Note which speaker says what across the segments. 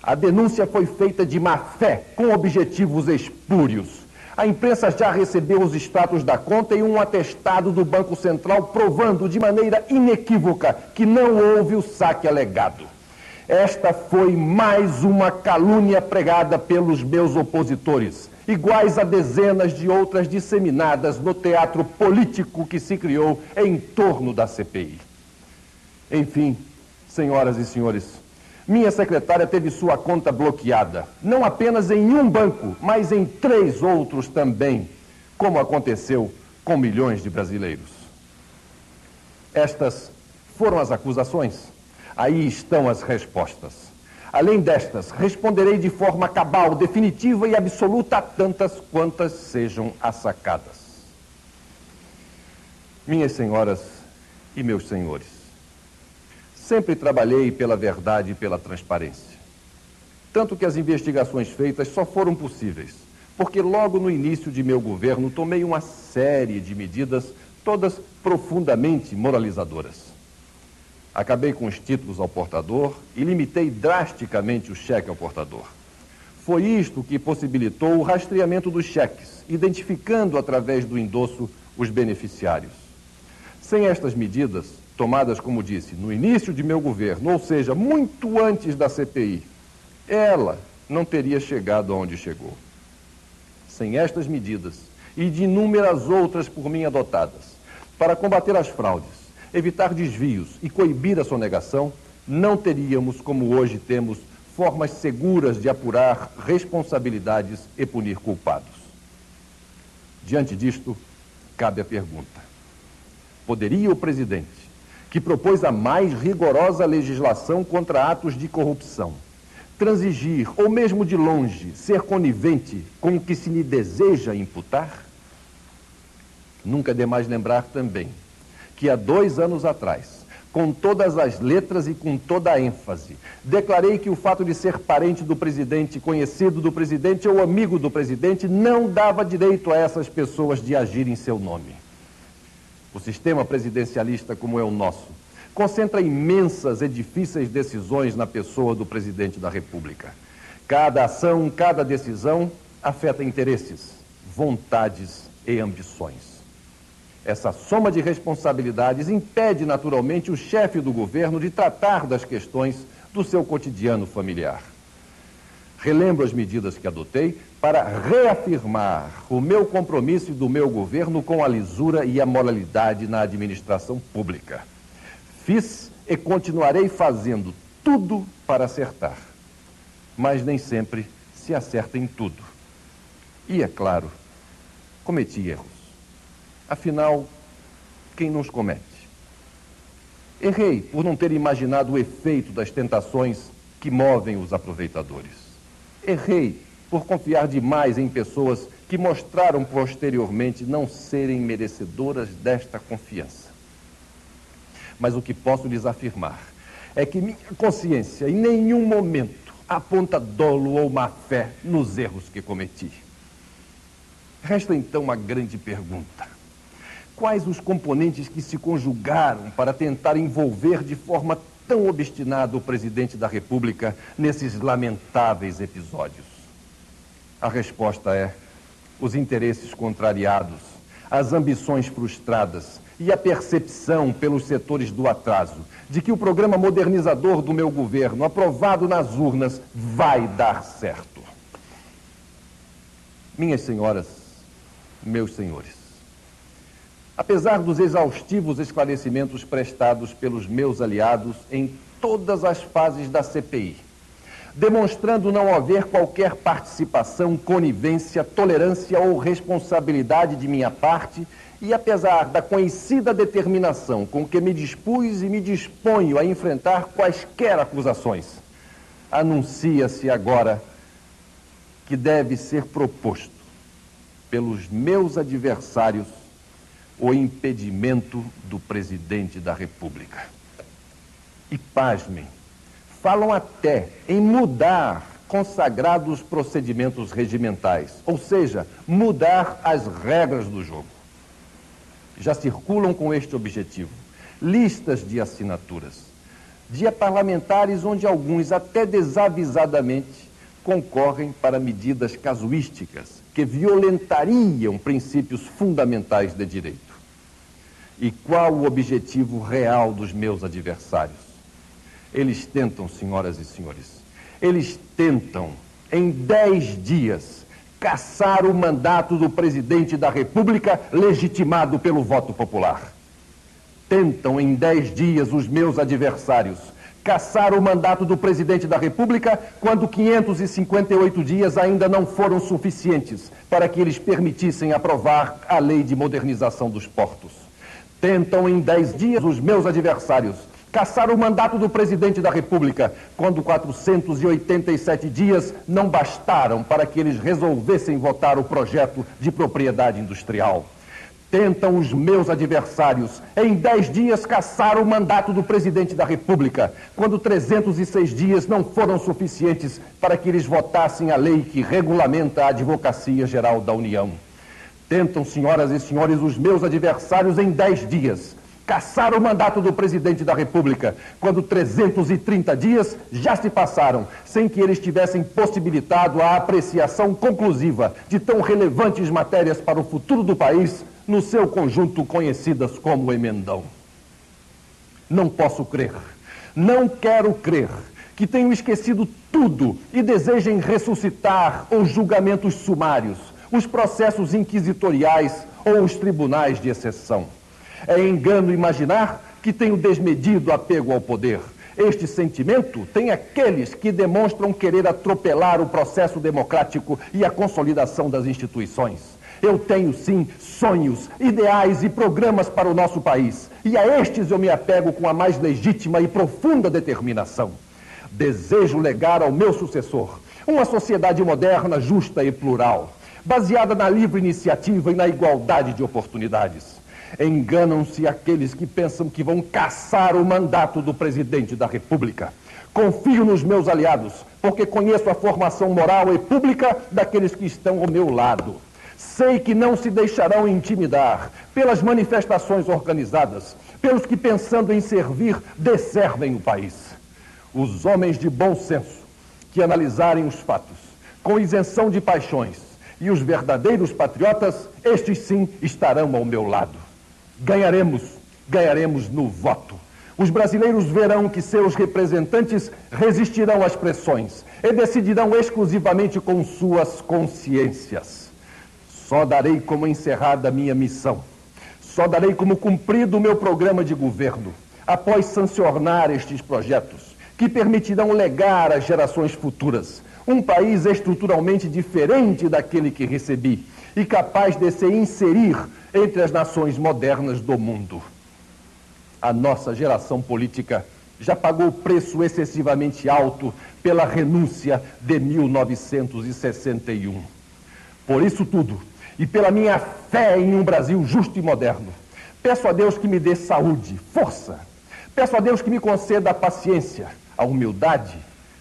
Speaker 1: A denúncia foi feita de má fé, com objetivos espúrios. A imprensa já recebeu os extratos da conta e um atestado do Banco Central provando de maneira inequívoca que não houve o saque alegado. Esta foi mais uma calúnia pregada pelos meus opositores, iguais a dezenas de outras disseminadas no teatro político que se criou em torno da CPI. Enfim, senhoras e senhores, minha secretária teve sua conta bloqueada, não apenas em um banco, mas em 3 outros também, como aconteceu com milhões de brasileiros. Estas foram as acusações. Aí estão as respostas. Além destas, responderei de forma cabal, definitiva e absoluta a tantas quantas sejam as sacadas. Minhas senhoras e meus senhores, sempre trabalhei pela verdade e pela transparência. Tanto que as investigações feitas só foram possíveis, porque logo no início de meu governo tomei uma série de medidas, todas profundamente moralizadoras. Acabei com os títulos ao portador e limitei drasticamente o cheque ao portador. Foi isto que possibilitou o rastreamento dos cheques, identificando através do endosso os beneficiários. Sem estas medidas, tomadas, como disse, no início de meu governo, ou seja, muito antes da CPI, ela não teria chegado aonde chegou. Sem estas medidas e de inúmeras outras por mim adotadas, para combater as fraudes, evitar desvios e coibir a sonegação, não teríamos, como hoje temos, formas seguras de apurar responsabilidades e punir culpados. Diante disto, cabe a pergunta: poderia o presidente, que propôs a mais rigorosa legislação contra atos de corrupção, transigir, ou mesmo de longe, ser conivente com o que se lhe deseja imputar? Nunca é demais lembrar também que há 2 anos atrás, com todas as letras e com toda a ênfase, declarei que o fato de ser parente do presidente, conhecido do presidente ou amigo do presidente não dava direito a essas pessoas de agir em seu nome. O sistema presidencialista, como é o nosso, concentra imensas e difíceis decisões na pessoa do presidente da República. Cada ação, cada decisão afeta interesses, vontades e ambições. Essa soma de responsabilidades impede naturalmente o chefe do governo de tratar das questões do seu cotidiano familiar. Relembro as medidas que adotei para reafirmar o meu compromisso e do meu governo com a lisura e a moralidade na administração pública. Fiz e continuarei fazendo tudo para acertar, mas nem sempre se acerta em tudo. E, é claro, cometi erros. Afinal, quem não os comete? Errei por não ter imaginado o efeito das tentações que movem os aproveitadores. Errei por confiar demais em pessoas que mostraram posteriormente não serem merecedoras desta confiança. Mas o que posso lhes afirmar é que minha consciência em nenhum momento aponta dolo ou má fé nos erros que cometi. Resta então uma grande pergunta: quais os componentes que se conjugaram para tentar envolver de forma tão obstinada o presidente da República nesses lamentáveis episódios? A resposta é: os interesses contrariados, as ambições frustradas e a percepção pelos setores do atraso de que o programa modernizador do meu governo, aprovado nas urnas, vai dar certo. Minhas senhoras, meus senhores, apesar dos exaustivos esclarecimentos prestados pelos meus aliados em todas as fases da CPI, demonstrando não haver qualquer participação, conivência, tolerância ou responsabilidade de minha parte, e apesar da conhecida determinação com que me dispus e me disponho a enfrentar quaisquer acusações, anuncia-se agora que deve ser proposto pelos meus adversários o impedimento do presidente da República. E pasmem, falam até em mudar consagrados procedimentos regimentais, ou seja, mudar as regras do jogo. Já circulam com este objetivo listas de assinaturas dia parlamentares onde alguns, até desavisadamente, concorrem para medidas casuísticas que violentariam princípios fundamentais de direito. E qual o objetivo real dos meus adversários? Eles tentam, senhoras e senhores, eles tentam, em 10 dias, cassar o mandato do presidente da República legitimado pelo voto popular. Tentam, em 10 dias, os meus adversários, cassar o mandato do presidente da República quando 558 dias ainda não foram suficientes para que eles permitissem aprovar a lei de modernização dos portos. Tentam, em 10 dias, os meus adversários, cassar o mandato do presidente da República quando 487 dias não bastaram para que eles resolvessem votar o projeto de propriedade industrial. Tentam os meus adversários, em 10 dias, cassar o mandato do presidente da República, quando 306 dias não foram suficientes para que eles votassem a lei que regulamenta a Advocacia Geral da União. Tentam, senhoras e senhores, os meus adversários, em 10 dias, cassar o mandato do presidente da República, quando 330 dias já se passaram, sem que eles tivessem possibilitado a apreciação conclusiva de tão relevantes matérias para o futuro do país, no seu conjunto conhecidas como emendão. Não posso crer, não quero crer que tenham esquecido tudo e desejem ressuscitar os julgamentos sumários, os processos inquisitoriais ou os tribunais de exceção. É engano imaginar que tenho desmedido apego ao poder. Este sentimento tem aqueles que demonstram querer atropelar o processo democrático e a consolidação das instituições. Eu tenho, sim, sonhos, ideais e programas para o nosso país. E a estes eu me apego com a mais legítima e profunda determinação. Desejo legar ao meu sucessor uma sociedade moderna, justa e plural, baseada na livre iniciativa e na igualdade de oportunidades. Enganam-se aqueles que pensam que vão cassar o mandato do presidente da República. Confio nos meus aliados, porque conheço a formação moral e pública daqueles que estão ao meu lado. Sei que não se deixarão intimidar pelas manifestações organizadas, pelos que, pensando em servir, desservem o país. Os homens de bom senso, que analisarem os fatos, com isenção de paixões, e os verdadeiros patriotas, estes sim estarão ao meu lado. Ganharemos no voto. Os brasileiros verão que seus representantes resistirão às pressões e decidirão exclusivamente com suas consciências. Só darei como encerrada a minha missão, só darei como cumprido o meu programa de governo, após sancionar estes projetos, que permitirão legar às gerações futuras um país estruturalmente diferente daquele que recebi e capaz de se inserir entre as nações modernas do mundo. A nossa geração política já pagou preço excessivamente alto pela renúncia de 1961. Por isso tudo, e pela minha fé em um Brasil justo e moderno, peço a Deus que me dê saúde, força. Peço a Deus que me conceda a paciência, a humildade,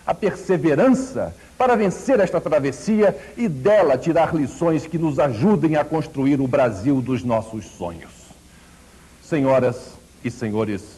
Speaker 1: a perseverança para vencer esta travessia e dela tirar lições que nos ajudem a construir o Brasil dos nossos sonhos. Senhoras e senhores,